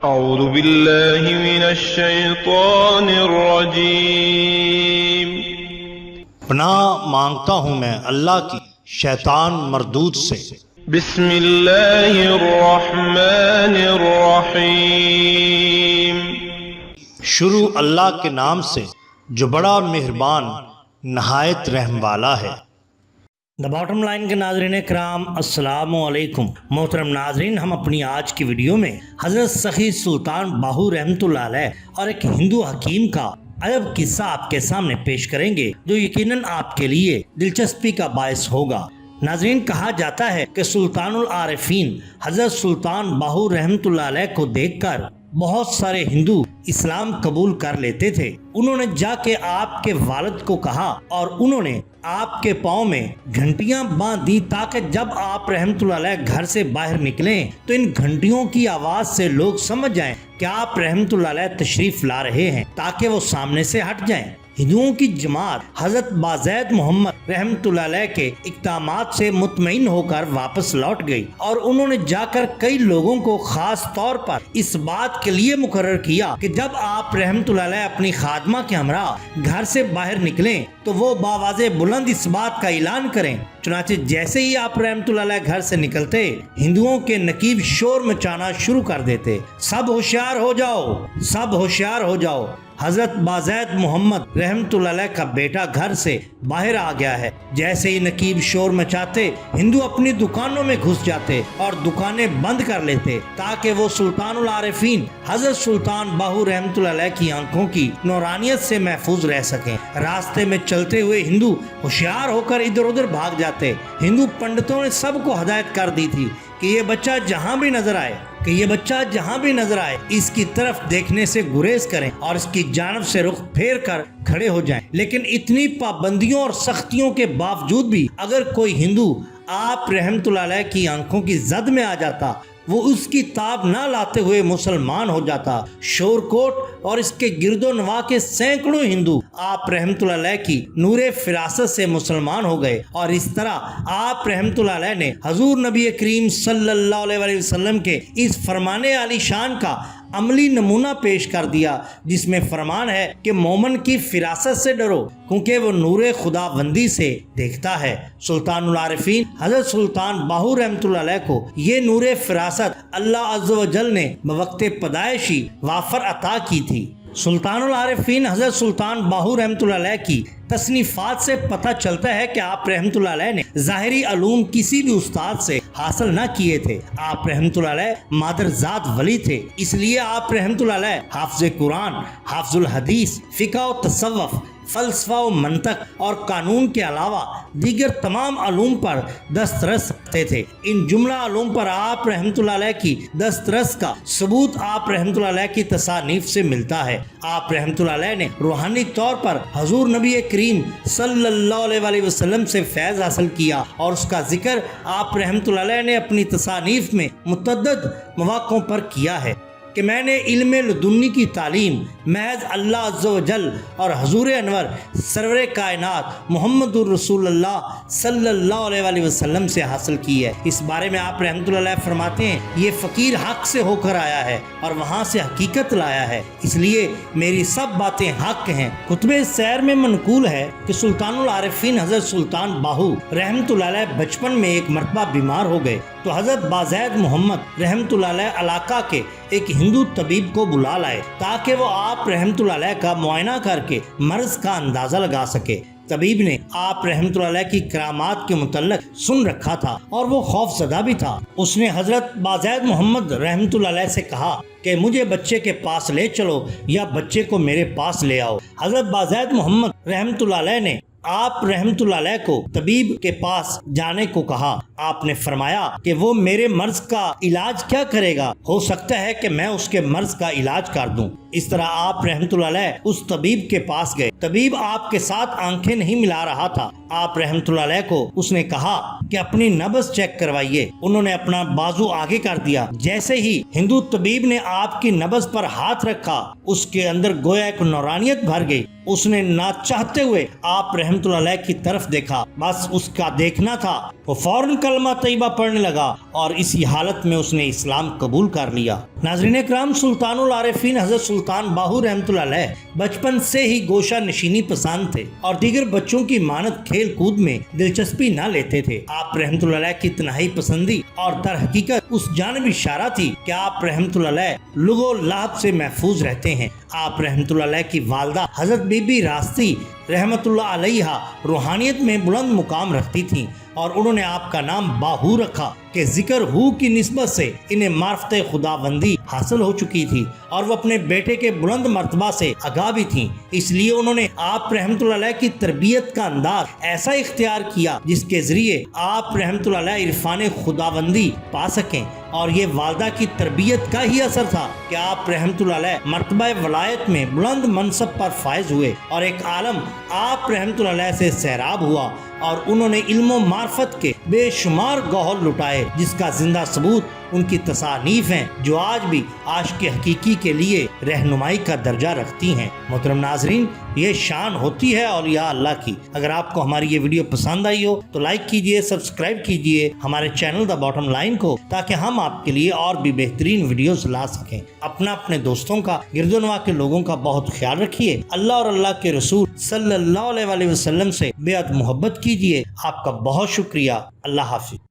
اعوذ باللہ من الشیطان الرجیم۔ پناہ مانگتا ہوں میں اللہ کی شیطان مردود سے۔ بسم اللہ الرحمن الرحیم۔ شروع اللہ کے نام سے جو بڑا مہربان نہایت رحم والا ہے۔ دا باٹم لائن کے ناظرین کرام السلام علیکم۔ محترم ناظرین، ہم اپنی آج کی ویڈیو میں حضرت سخی سلطان باہو رحمۃ اللہ علیہ اور ایک ہندو حکیم کا عجب قصہ آپ کے سامنے پیش کریں گے جو یقیناً آپ کے لیے دلچسپی کا باعث ہوگا۔ ناظرین، کہا جاتا ہے کہ سلطان العارفین حضرت سلطان باہو رحمۃ اللہ علیہ کو دیکھ کر بہت سارے ہندو اسلام قبول کر لیتے تھے۔ انہوں نے جا کے آپ کے والد کو کہا اور انہوں نے آپ کے پاؤں میں گھنٹیاں باندھ دی تاکہ جب آپ رحمۃ اللہ علیہ گھر سے باہر نکلیں تو ان گھنٹیوں کی آواز سے لوگ سمجھ جائیں کہ آپ رحمۃ اللہ علیہ تشریف لا رہے ہیں تاکہ وہ سامنے سے ہٹ جائیں۔ ہندوؤں کی جماعت حضرت بازید محمد رحمۃ اللہ علیہ کے اقدامات سے مطمئن ہو کر واپس لوٹ گئی اور انہوں نے جا کر کئی لوگوں کو خاص طور پر اس بات کے لیے مقرر کیا کہ جب آپ رحمۃ اللہ علیہ اپنی خادمہ کے ہمراہ گھر سے باہر نکلیں تو وہ باواز بلند اس بات کا اعلان کریں۔ چنانچہ جیسے ہی آپ رحمۃ اللہ علیہ گھر سے نکلتے ہندوؤں کے نقیب شور مچانا شروع کر دیتے، سب ہوشیار ہو جاؤ، سب ہوشیار ہو جاؤ، حضرت بازید محمد رحمۃ اللہ علیہ کا بیٹا گھر سے باہر آ گیا ہے۔ جیسے ہی نقیب شور مچاتے ہندو اپنی دکانوں میں گھس جاتے اور دکانیں بند کر لیتے تاکہ وہ سلطان العارفین حضرت سلطان باہو رحمۃ اللہ علیہ کی آنکھوں کی نورانیت سے محفوظ رہ سکیں۔ راستے میں چلتے ہوئے ہندو ہوشیار ہو کر ادھر ادھر بھاگ جاتے۔ ہندو پنڈتوں نے سب کو ہدایت کر دی تھی کہ یہ بچہ جہاں بھی نظر آئے اس کی طرف دیکھنے سے گریز کریں اور اس کی جانب سے رخ پھیر کر کھڑے ہو جائیں۔ لیکن اتنی پابندیوں اور سختیوں کے باوجود بھی اگر کوئی ہندو آپ رحمۃ اللہ علیہ کی آنکھوں کی زد میں آ جاتا وہ اس کی تاب نہ لاتے ہوئے مسلمان ہو جاتا۔ شور کوٹ اور اس کے گرد و نواح کے سینکڑوں ہندو آپ رحمۃ اللہ علیہ کی نور فراست سے مسلمان ہو گئے اور اس طرح آپ رحمۃ اللہ علیہ نے حضور نبی کریم صلی اللہ علیہ وسلم کے اس فرمان عالی شان کا عملی نمونہ پیش کر دیا جس میں فرمان ہے کہ مومن کی فراست سے ڈرو کیونکہ وہ نور خدا بندی سے دیکھتا ہے۔ سلطان العارفین حضرت سلطان باہو رحمۃ اللہ علیہ کو یہ نور فراست اللہ عز و جل نے بوقت پیدائشی وافر عطا کی تھی۔ سلطان العارفین حضرت سلطان باہو رحمۃ اللہ علیہ کی تصنیفات سے پتہ چلتا ہے کہ آپ رحمۃ اللہ علیہ نے ظاہری علوم کسی بھی استاد سے حاصل نہ کیے تھے۔ آپ رحمۃ اللہ علیہ مادر ذات ولی تھے، اس لیے آپ رحمۃ اللہ علیہ حافظ قرآن، حافظ الحدیث، فقہ و تصوف، فلسفہ و منطق اور قانون کے علاوہ دیگر تمام علوم پر دسترس رکھتے تھے۔ ان جملہ علوم پر آپ رحمۃ اللہ علیہ کی دسترس کا ثبوت آپ رحمۃ اللہ علیہ کی تصانیف سے ملتا ہے۔ آپ رحمۃ اللہ علیہ نے روحانی طور پر حضور نبی کریم صلی اللہ علیہ وسلم سے فیض حاصل کیا اور اس کا ذکر آپ رحمۃ اللہ علیہ نے اپنی تصانیف میں متعدد مواقعوں پر کیا ہے کہ میں نے علم لدنی کی تعلیم محض اللہ عز و جل اور حضور انور سرور کائنات محمد الرسول اللہ صلی اللہ علیہ وسلم سے حاصل کی ہے۔ اس بارے میں آپ رحمۃ اللہ علیہ فرماتے ہیں، یہ فقیر حق سے ہو کر آیا ہے اور وہاں سے حقیقت لایا ہے، اس لیے میری سب باتیں حق ہیں۔ کتب سیر میں منقول ہے کہ سلطان العارفین حضرت سلطان باہو رحمۃ اللہ علیہ بچپن میں ایک مرتبہ بیمار ہو گئے تو حضرت بازید محمد رحمۃ اللہ علیہ علاقہ کے ایک ہندو طبیب کو بلا لائے تاکہ وہ آپ رحمۃ اللہ علیہ کا معائنہ کر کے مرض کا اندازہ لگا سکے۔ طبیب نے آپ رحمۃ اللہ علیہ کی کرامات کے متعلق سن رکھا تھا اور وہ خوف زدہ بھی تھا۔ اس نے حضرت بازید محمد رحمۃ اللہ علیہ سے کہا کہ مجھے بچے کے پاس لے چلو یا بچے کو میرے پاس لے آؤ۔ حضرت بازید محمد رحمۃ اللہ علیہ نے آپ رحمۃ اللہ علیہ کو طبیب کے پاس جانے کو کہا۔ آپ نے فرمایا کہ وہ میرے مرض کا علاج کیا کرے گا، ہو سکتا ہے کہ میں اس کے مرض کا علاج کر دوں۔ اس طرح آپ رحمۃ اللہ علیہ اس طبیب کے پاس گئے۔ طبیب آپ کے ساتھ آنکھیں نہیں ملا رہا تھا۔ آپ رحمۃ اللہ علیہ کو اس نے کہا کہ اپنی نبض چیک کروائیے۔ انہوں نے اپنا بازو آگے کر دیا۔ جیسے ہی ہندو طبیب نے آپ کی نبض پر ہاتھ رکھا اس کے اندر گویا ایک نورانیت بھر گئی۔ اس نے نہ چاہتے ہوئے آپ رحمۃ اللہ علیہ کی طرف دیکھا، بس اس کا دیکھنا تھا، وہ فوراً کلمہ طیبہ پڑھنے لگا اور اسی حالت میں اس نے اسلام قبول کر لیا۔ ناظرین اکرام، سلطان العارفین حضرت سلطان باہو رحمۃ اللہ علیہ بچپن سے ہی گوشہ نشینی پسند تھے اور دیگر بچوں کی مانند کھیل کود میں دلچسپی نہ لیتے تھے۔ آپ رحمۃ اللہ علیہ کی تنہائی پسندی اور در حقیقت اس جانب اشارہ تھی کہ آپ رحمۃ اللہ علیہ لغو و لعب سے محفوظ رہتے ہیں۔ آپ رحمۃ اللہ علیہ کی والدہ حضرت بی بی راستی رحمۃ اللہ علیہ روحانیت میں بلند مقام رکھتی تھیں اور انہوں نے آپ کا نام باہو رکھا کہ ذکر ہو کی نسبت سے انہیں معرفت خداوندی حاصل ہو چکی تھی اور وہ اپنے بیٹے کے بلند مرتبہ سے آگاہ بھی تھیں، اس لیے انہوں نے آپ رحمۃ اللہ علیہ کی تربیت کا انداز ایسا اختیار کیا جس کے ذریعے آپ رحمۃ اللہ علیہ عرفان خداوندی پا سکیں، اور یہ والدہ کی تربیت کا ہی اثر تھا کہ آپ رحمۃ اللہ علیہ مرتبہ ولایت میں بلند منصب پر فائز ہوئے اور ایک عالم آپ رحمۃ اللہ علیہ سے سیراب ہوا اور انہوں نے علم و معرفت کے بے شمار گوہر لٹائے جس کا زندہ ثبوت ان کی تصانیف ہیں جو آج بھی عاشق حقیقی کے لیے رہنمائی کا درجہ رکھتی ہیں۔ محترم ناظرین، یہ شان ہوتی ہے اولیاء اللہ کی۔ اگر آپ کو ہماری یہ ویڈیو پسند آئی ہو تو لائک کیجئے، سبسکرائب کیجئے ہمارے چینل دا باٹم لائن کو، تاکہ ہم آپ کے لیے اور بھی بہترین ویڈیوز لا سکیں۔ اپنے دوستوں کا، گرد و نواح کے لوگوں کا بہت خیال رکھیے۔ اللہ اور اللہ کے رسول صلی اللہ علیہ وسلم سے بے حد محبت کیجئے۔ آپ کا بہت شکریہ۔ اللہ حافظ۔